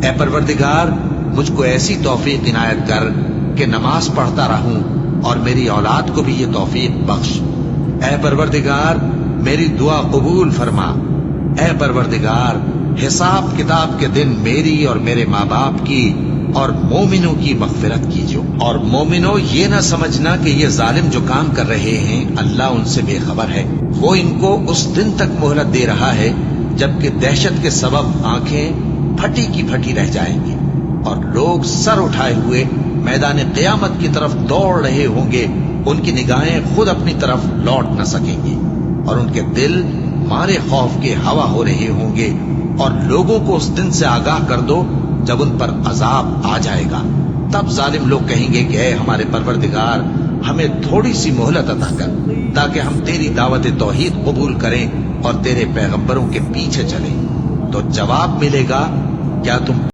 اے پروردگار مجھ کو ایسی توفیق عنایت کر کہ نماز پڑھتا رہوں اور میری اولاد کو بھی یہ توفیق بخش۔ اے پروردگار میری دعا قبول فرما۔ اے پروردگار حساب کتاب کے دن میری اور میرے ماں باپ کی اور مومنوں کی مغفرت کیجو۔ اور مومنوں یہ نہ سمجھنا کہ یہ ظالم جو کام کر رہے ہیں اللہ ان سے بے خبر ہے، وہ ان کو اس دن تک مہلت دے رہا ہے جبکہ دہشت کے سبب آنکھیں پھٹی کی پھٹی رہ جائیں گی اور لوگ سر اٹھائے ہوئے میدان قیامت کی طرف دوڑ رہے ہوں گے، ان کی نگاہیں خود اپنی طرف لوٹ نہ سکیں گی اور ان کے دل مارے خوف کے ہوا ہو رہے ہوں گے۔ اور لوگوں کو اس دن سے آگاہ کر دو جب ان پر عذاب آ جائے گا، تب ظالم لوگ کہیں گے کہ اے ہمارے پروردگار ہمیں تھوڑی سی مہلت عطا کر تاکہ ہم تیری دعوت توحید قبول کریں اور تیرے پیغمبروں کے پیچھے چلیں۔ تو جواب ملے گا کیا تم